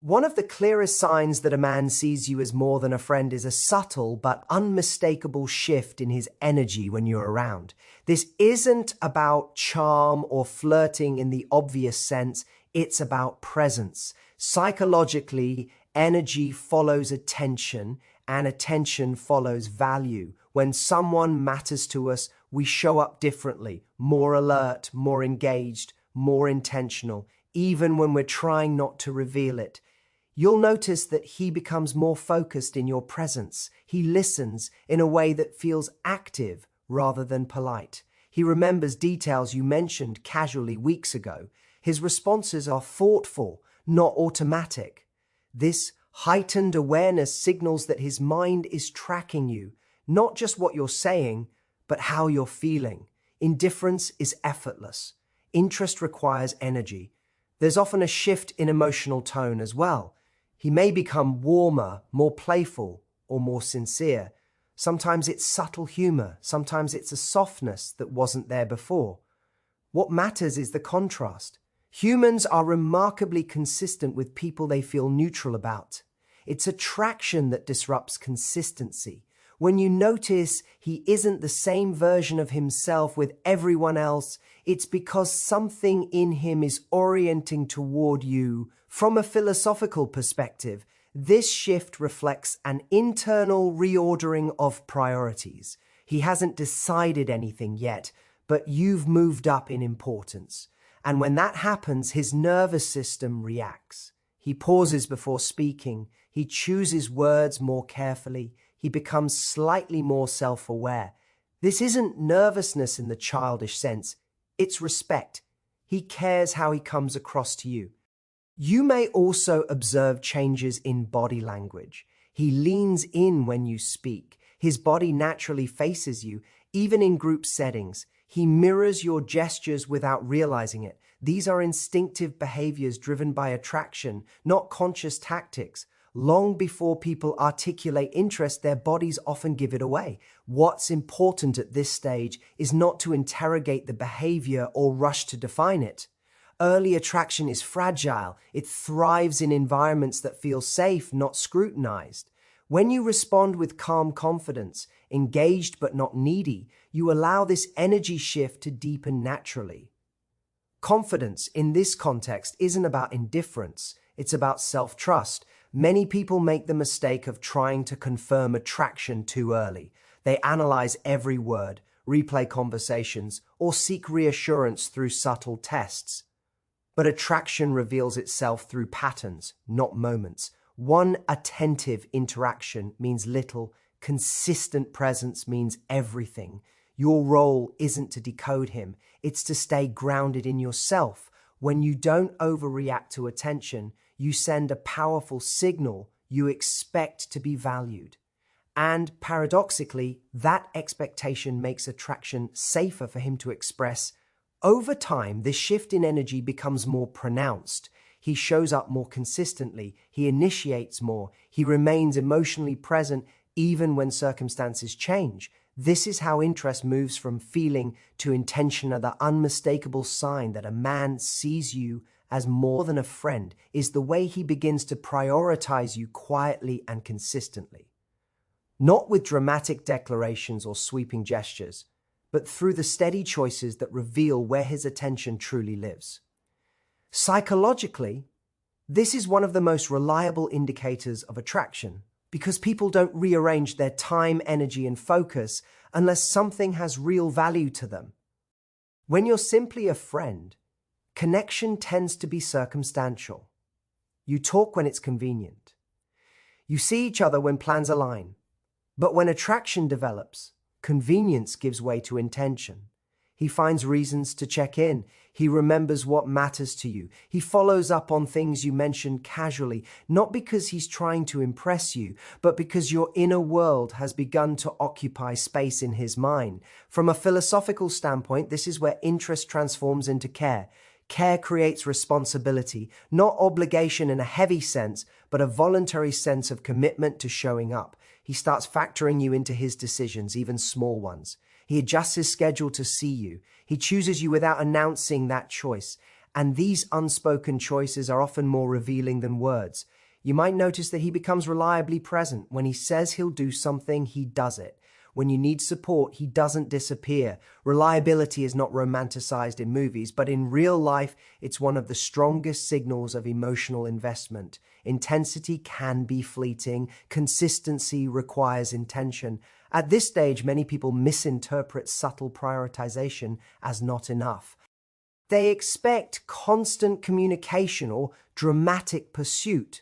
One of the clearest signs that a man sees you as more than a friend is a subtle but unmistakable shift in his energy when you're around. This isn't about charm or flirting in the obvious sense, it's about presence. Psychologically, energy follows attention, and attention follows value. When someone matters to us, we show up differently, more alert, more engaged, more intentional, even when we're trying not to reveal it. You'll notice that he becomes more focused in your presence. He listens in a way that feels active rather than polite. He remembers details you mentioned casually weeks ago. His responses are thoughtful, not automatic. This heightened awareness signals that his mind is tracking you, not just what you're saying, but how you're feeling. Indifference is effortless. Interest requires energy. There's often a shift in emotional tone as well. He may become warmer, more playful, or more sincere. Sometimes it's subtle humor, sometimes it's a softness that wasn't there before. What matters is the contrast. Humans are remarkably consistent with people they feel neutral about. It's attraction that disrupts consistency. When you notice he isn't the same version of himself with everyone else, it's because something in him is orienting toward you. From a philosophical perspective, this shift reflects an internal reordering of priorities. He hasn't decided anything yet, but you've moved up in importance. And when that happens, his nervous system reacts. He pauses before speaking. He chooses words more carefully. He becomes slightly more self-aware. This isn't nervousness in the childish sense. It's respect. He cares how he comes across to you. You may also observe changes in body language. He leans in when you speak. His body naturally faces you, even in group settings. He mirrors your gestures without realizing it. These are instinctive behaviors driven by attraction, not conscious tactics. Long before people articulate interest, their bodies often give it away. What's important at this stage is not to interrogate the behavior or rush to define it. Early attraction is fragile. It thrives in environments that feel safe, not scrutinized. When you respond with calm confidence, engaged but not needy, you allow this energy shift to deepen naturally. Confidence in this context isn't about indifference, it's about self-trust. Many people make the mistake of trying to confirm attraction too early. They analyze every word, replay conversations, or seek reassurance through subtle tests. But attraction reveals itself through patterns, not moments. One attentive interaction means little. Consistent presence means everything. Your role isn't to decode him. It's to stay grounded in yourself. When you don't overreact to attention, you send a powerful signal. You expect to be valued. And paradoxically, that expectation makes attraction safer for him to express. Over time, this shift in energy becomes more pronounced. He shows up more consistently. He initiates more. He remains emotionally present even when circumstances change. This is how interest moves from feeling to intention. The unmistakable sign that a man sees you as more than a friend is the way he begins to prioritize you quietly and consistently. Not with dramatic declarations or sweeping gestures, but through the steady choices that reveal where his attention truly lives. Psychologically, this is one of the most reliable indicators of attraction, because people don't rearrange their time, energy, and focus unless something has real value to them. When you're simply a friend, connection tends to be circumstantial. You talk when it's convenient. You see each other when plans align. But when attraction develops, convenience gives way to intention. He finds reasons to check in. He remembers what matters to you. He follows up on things you mentioned casually, not because he's trying to impress you, but because your inner world has begun to occupy space in his mind. From a philosophical standpoint, this is where interest transforms into care. Care creates responsibility, not obligation in a heavy sense, but a voluntary sense of commitment to showing up. He starts factoring you into his decisions, even small ones. He adjusts his schedule to see you. He chooses you without announcing that choice. And these unspoken choices are often more revealing than words. You might notice that he becomes reliably present. When he says he'll do something, he does it. When you need support, he doesn't disappear. Reliability is not romanticized in movies, but in real life, it's one of the strongest signals of emotional investment. Intensity can be fleeting. Consistency requires intention. At this stage, many people misinterpret subtle prioritization as not enough. They expect constant communication or dramatic pursuit.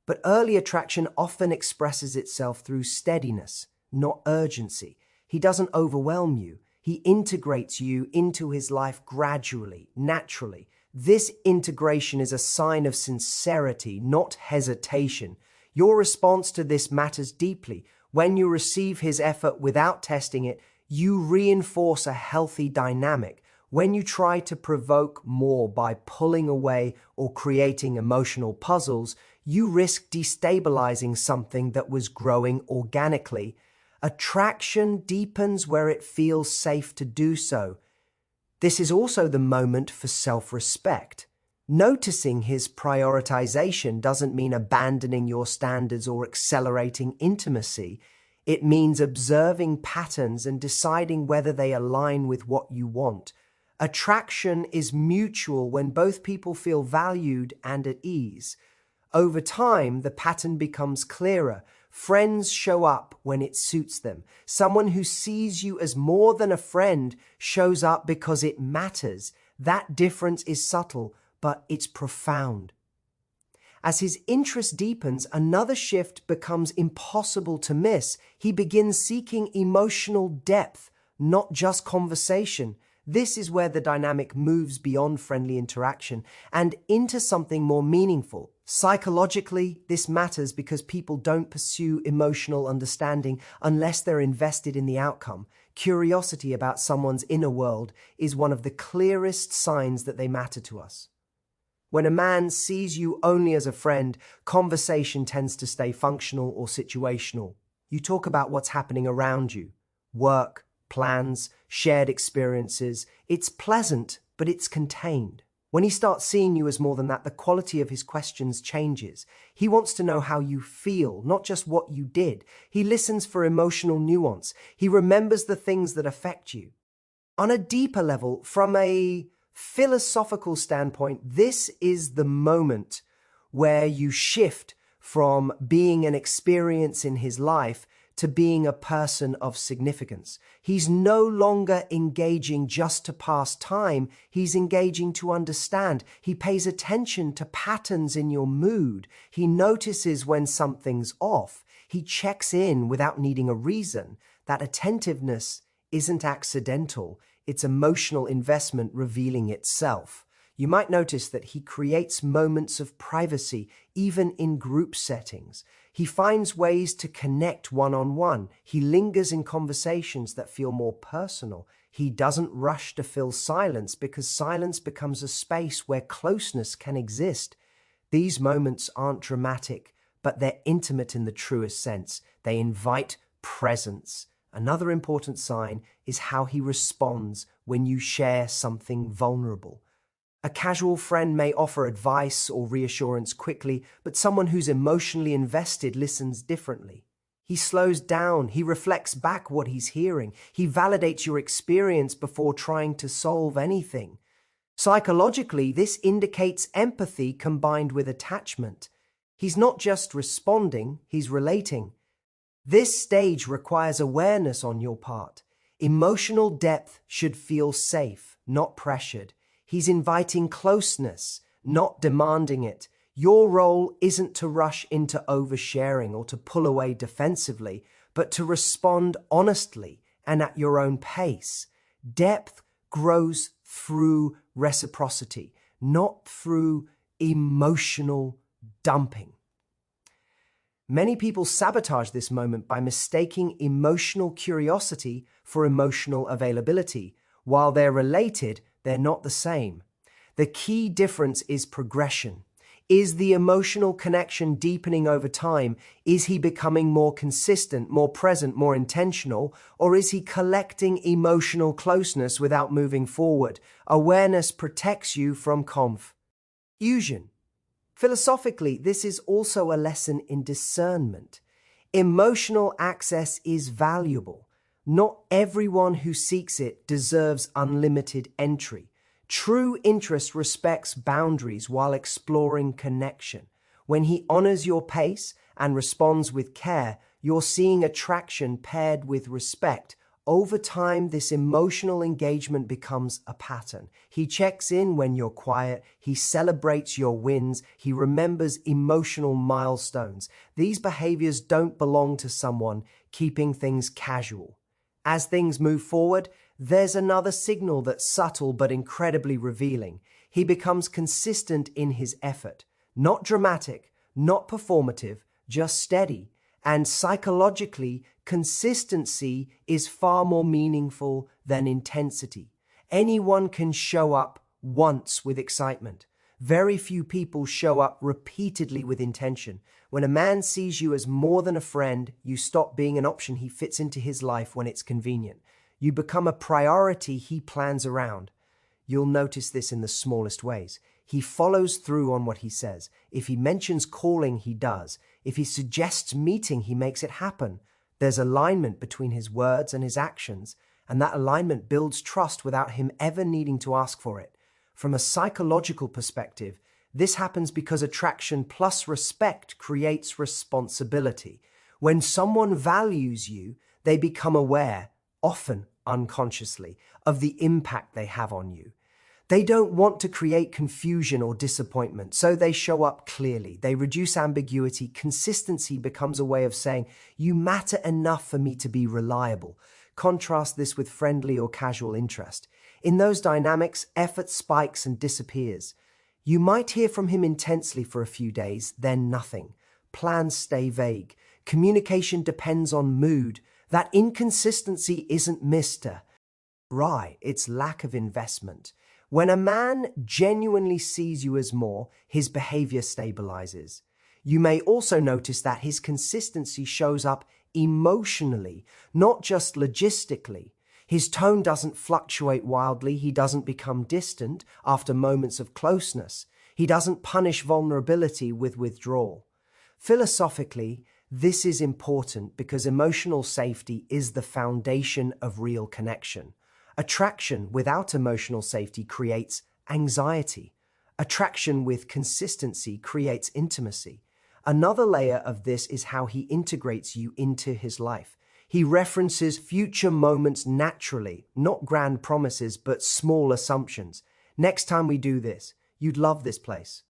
But early attraction often expresses itself through steadiness, not urgency. He doesn't overwhelm you. He integrates you into his life gradually, naturally. This integration is a sign of sincerity, not hesitation. Your response to this matters deeply. When you receive his effort without testing it, you reinforce a healthy dynamic. When you try to provoke more by pulling away or creating emotional puzzles, you risk destabilizing something that was growing organically. Attraction deepens where it feels safe to do so. This is also the moment for self-respect. Noticing his prioritization doesn't mean abandoning your standards or accelerating intimacy. It means observing patterns and deciding whether they align with what you want. Attraction is mutual when both people feel valued and at ease. Over time, the pattern becomes clearer. Friends show up when it suits them. Someone who sees you as more than a friend shows up because it matters. That difference is subtle, but it's profound. As his interest deepens, another shift becomes impossible to miss. He begins seeking emotional depth, not just conversation. This is where the dynamic moves beyond friendly interaction and into something more meaningful. Psychologically, this matters because people don't pursue emotional understanding unless they're invested in the outcome. Curiosity about someone's inner world is one of the clearest signs that they matter to us. When a man sees you only as a friend, conversation tends to stay functional or situational. You talk about what's happening around you, work, plans, shared experiences. It's pleasant, but it's contained. When he starts seeing you as more than that, the quality of his questions changes. He wants to know how you feel, not just what you did. He listens for emotional nuance. He remembers the things that affect you. On a deeper level, from a philosophical standpoint, this is the moment where you shift from being an experience in his life to being a person of significance. He's no longer engaging just to pass time. He's engaging to understand. He pays attention to patterns in your mood. He notices when something's off. He checks in without needing a reason. That attentiveness isn't accidental. It's emotional investment revealing itself. You might notice that he creates moments of privacy, even in group settings. He finds ways to connect one-on-one. He lingers in conversations that feel more personal. He doesn't rush to fill silence because silence becomes a space where closeness can exist. These moments aren't dramatic, but they're intimate in the truest sense. They invite presence. Another important sign is how he responds when you share something vulnerable. A casual friend may offer advice or reassurance quickly, but someone who's emotionally invested listens differently. He slows down, he reflects back what he's hearing, he validates your experience before trying to solve anything. Psychologically, this indicates empathy combined with attachment. He's not just responding, he's relating. This stage requires awareness on your part. Emotional depth should feel safe, not pressured. He's inviting closeness, not demanding it. Your role isn't to rush into oversharing or to pull away defensively, but to respond honestly and at your own pace. Depth grows through reciprocity, not through emotional dumping. Many people sabotage this moment by mistaking emotional curiosity for emotional availability. While they're related, they're not the same. The key difference is progression. Is the emotional connection deepening over time? Is he becoming more consistent, more present, more intentional? Or is he collecting emotional closeness without moving forward? Awareness protects you from confusion. Philosophically, this is also a lesson in discernment. Emotional access is valuable. Not everyone who seeks it deserves unlimited entry. True interest respects boundaries while exploring connection. When he honors your pace and responds with care, you're seeing attraction paired with respect. Over time, this emotional engagement becomes a pattern. He checks in when you're quiet, he celebrates your wins, he remembers emotional milestones. These behaviors don't belong to someone keeping things casual. As things move forward, there's another signal that's subtle but incredibly revealing. He becomes consistent in his effort. Not dramatic, not performative, just steady. And psychologically, consistency is far more meaningful than intensity. Anyone can show up once with excitement. Very few people show up repeatedly with intention. When a man sees you as more than a friend, you stop being an option he fits into his life when it's convenient. You become a priority he plans around. You'll notice this in the smallest ways. He follows through on what he says. If he mentions calling, he does. If he suggests meeting, he makes it happen. There's alignment between his words and his actions, and that alignment builds trust without him ever needing to ask for it. From a psychological perspective, this happens because attraction plus respect creates responsibility. When someone values you, they become aware, often unconsciously, of the impact they have on you. They don't want to create confusion or disappointment, so they show up clearly. They reduce ambiguity. Consistency becomes a way of saying, you matter enough for me to be reliable. Contrast this with friendly or casual interest. In those dynamics, effort spikes and disappears. You might hear from him intensely for a few days, then nothing. Plans stay vague. Communication depends on mood. That inconsistency isn't right, it's lack of investment. When a man genuinely sees you as more, his behavior stabilizes. You may also notice that his consistency shows up emotionally, not just logistically. His tone doesn't fluctuate wildly. He doesn't become distant after moments of closeness. He doesn't punish vulnerability with withdrawal. Philosophically, this is important because emotional safety is the foundation of real connection. Attraction without emotional safety creates anxiety. Attraction with consistency creates intimacy. Another layer of this is how he integrates you into his life. He references future moments naturally, not grand promises, but small assumptions. Next time we do this, you'd love this place.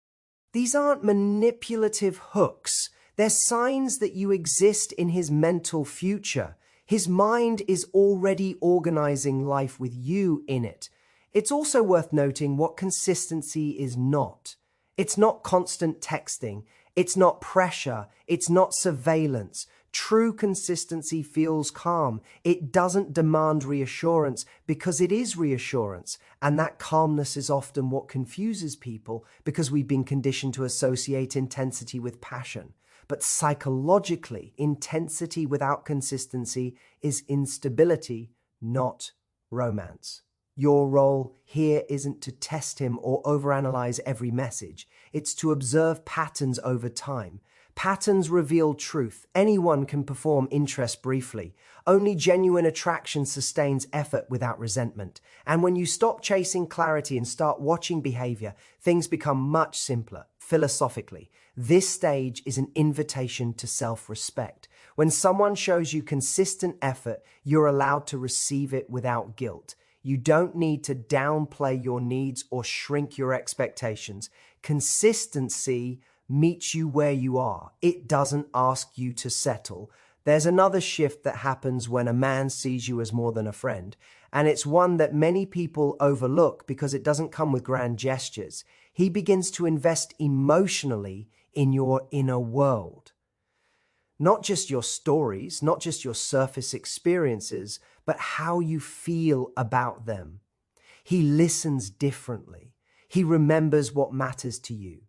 These aren't manipulative hooks. They're signs that you exist in his mental future. His mind is already organizing life with you in it. It's also worth noting what consistency is not. It's not constant texting. It's not pressure. It's not surveillance. True consistency feels calm. It doesn't demand reassurance because it is reassurance. And that calmness is often what confuses people because we've been conditioned to associate intensity with passion. But psychologically, intensity without consistency is instability, not romance. Your role here isn't to test him or overanalyze every message. It's to observe patterns over time. Patterns reveal truth. Anyone can perform interest briefly. Only genuine attraction sustains effort without resentment. And when you stop chasing clarity and start watching behavior, things become much simpler. Philosophically, this stage is an invitation to self-respect. When someone shows you consistent effort, you're allowed to receive it without guilt. You don't need to downplay your needs or shrink your expectations. Consistency meets you where you are. It doesn't ask you to settle. There's another shift that happens when a man sees you as more than a friend, and it's one that many people overlook because it doesn't come with grand gestures. He begins to invest emotionally in your inner world. Not just your stories, not just your surface experiences, but how you feel about them. He listens differently. He remembers what matters to you.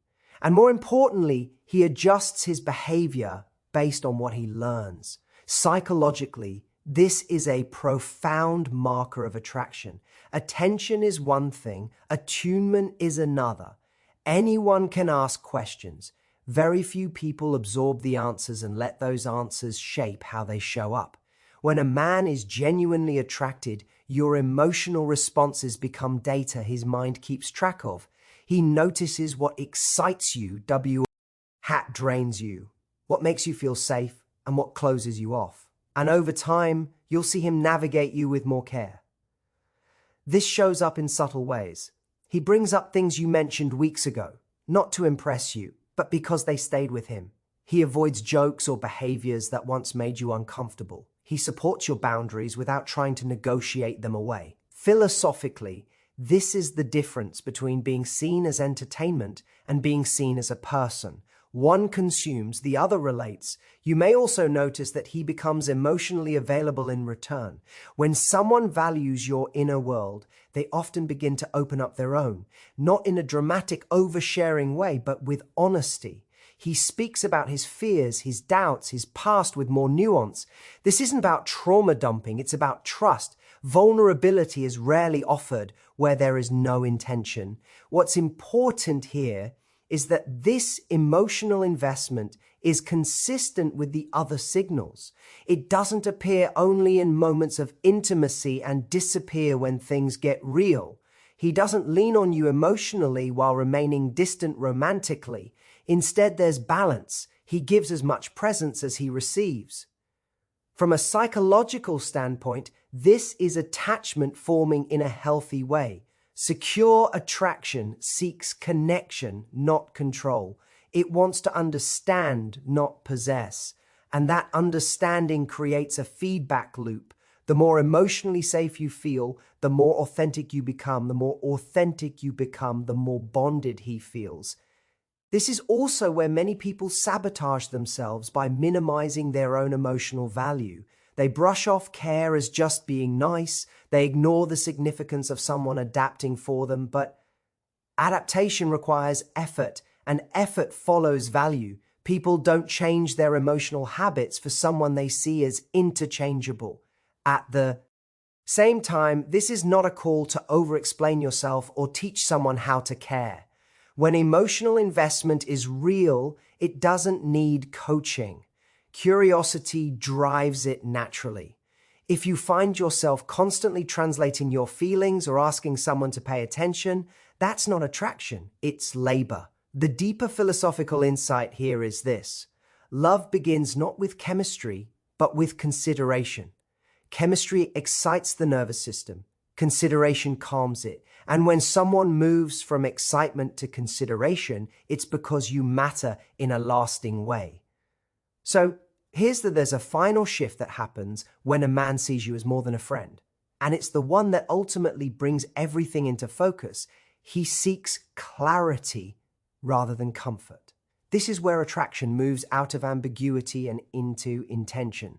And more importantly, he adjusts his behavior based on what he learns. Psychologically, this is a profound marker of attraction. Attention is one thing, attunement is another. Anyone can ask questions. Very few people absorb the answers and let those answers shape how they show up. When a man is genuinely attracted, your emotional responses become data his mind keeps track of. He notices what excites you, what drains you, what makes you feel safe, and what closes you off. And over time, you'll see him navigate you with more care. This shows up in subtle ways. He brings up things you mentioned weeks ago, not to impress you, but because they stayed with him. He avoids jokes or behaviors that once made you uncomfortable. He supports your boundaries without trying to negotiate them away. Philosophically, this is the difference between being seen as entertainment and being seen as a person. One consumes, the other relates. You may also notice that he becomes emotionally available in return. When someone values your inner world, they often begin to open up their own, not in a dramatic oversharing way, but with honesty. He speaks about his fears, his doubts, his past with more nuance. This isn't about trauma dumping, it's about trust. Vulnerability is rarely offered where there is no intention. What's important here is that this emotional investment is consistent with the other signals. It doesn't appear only in moments of intimacy and disappear when things get real. He doesn't lean on you emotionally while remaining distant romantically. Instead, there's balance. He gives as much presence as he receives. From a psychological standpoint, this is attachment forming in a healthy way. Secure attraction seeks connection, not control. It wants to understand, not possess. And that understanding creates a feedback loop. The more emotionally safe you feel, the more authentic you become. The more authentic you become, the more bonded he feels. This is also where many people sabotage themselves by minimizing their own emotional value. They brush off care as just being nice. They ignore the significance of someone adapting for them. But adaptation requires effort, and effort follows value. People don't change their emotional habits for someone they see as interchangeable. At the same time, this is not a call to over-explain yourself or teach someone how to care. When emotional investment is real, it doesn't need coaching. Curiosity drives it naturally. If you find yourself constantly translating your feelings or asking someone to pay attention, that's not attraction, it's labor. The deeper philosophical insight here is this: love begins not with chemistry, but with consideration. Chemistry excites the nervous system. Consideration calms it. And when someone moves from excitement to consideration, it's because you matter in a lasting way. So there's a final shift that happens when a man sees you as more than a friend. And it's the one that ultimately brings everything into focus. He seeks clarity rather than comfort. This is where attraction moves out of ambiguity and into intention.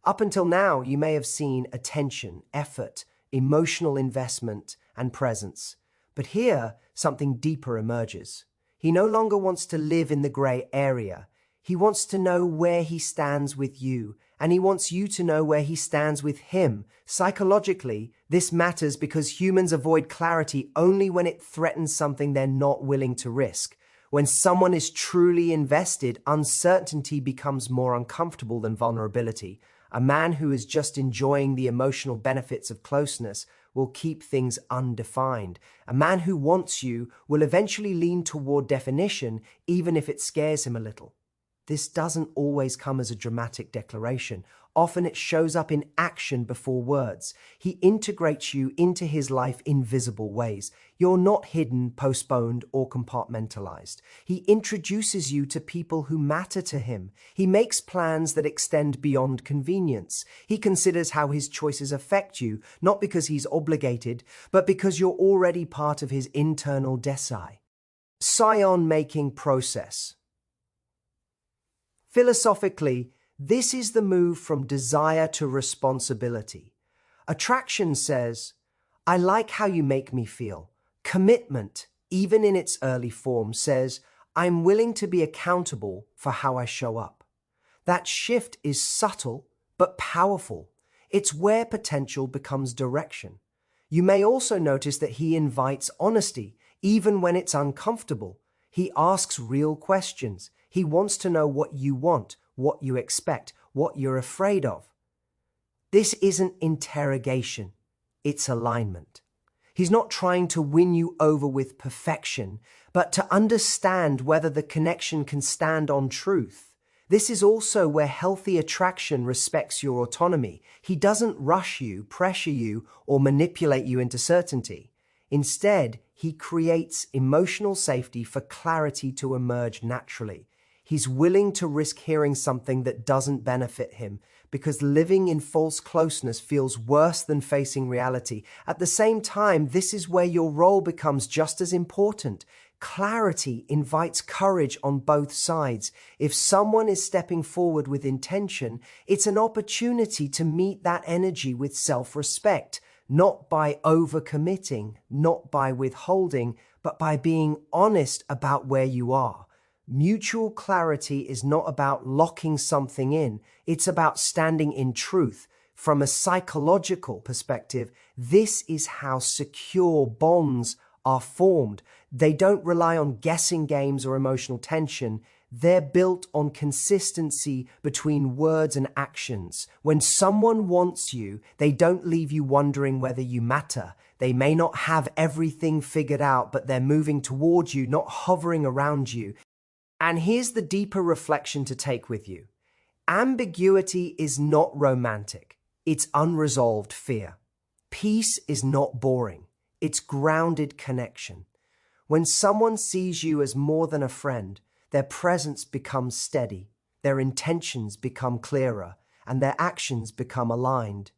Up until now, you may have seen attention, effort, emotional investment, and presence. But here, something deeper emerges. He no longer wants to live in the gray area. He wants to know where he stands with you, and he wants you to know where he stands with him. Psychologically, this matters because humans avoid clarity only when it threatens something they're not willing to risk. When someone is truly invested, uncertainty becomes more uncomfortable than vulnerability. A man who is just enjoying the emotional benefits of closeness will keep things undefined. A man who wants you will eventually lean toward definition, even if it scares him a little. This doesn't always come as a dramatic declaration. Often it shows up in action before words. He integrates you into his life in visible ways. You're not hidden, postponed, or compartmentalized. He introduces you to people who matter to him. He makes plans that extend beyond convenience. He considers how his choices affect you, not because he's obligated, but because you're already part of his internal scion-making process. Philosophically, this is the move from desire to responsibility. Attraction says, I like how you make me feel. Commitment, even in its early form, says, I'm willing to be accountable for how I show up. That shift is subtle but powerful. It's where potential becomes direction. You may also notice that he invites honesty, even when it's uncomfortable. He asks real questions. He wants to know what you want, what you expect, what you're afraid of. This isn't interrogation, it's alignment. He's not trying to win you over with perfection, but to understand whether the connection can stand on truth. This is also where healthy attraction respects your autonomy. He doesn't rush you, pressure you, or manipulate you into certainty. Instead, he creates emotional safety for clarity to emerge naturally. He's willing to risk hearing something that doesn't benefit him, because living in false closeness feels worse than facing reality. At the same time, this is where your role becomes just as important. Clarity invites courage on both sides. If someone is stepping forward with intention, it's an opportunity to meet that energy with self-respect, not by overcommitting, not by withholding, but by being honest about where you are. Mutual clarity is not about locking something in, it's about standing in truth. From a psychological perspective, this is how secure bonds are formed. They don't rely on guessing games or emotional tension. They're built on consistency between words and actions. When someone wants you, they don't leave you wondering whether you matter. They may not have everything figured out, but they're moving towards you, not hovering around you. And here's the deeper reflection to take with you. Ambiguity is not romantic. It's unresolved fear. Peace is not boring. It's grounded connection. When someone sees you as more than a friend, their presence becomes steady, their intentions become clearer, and their actions become aligned.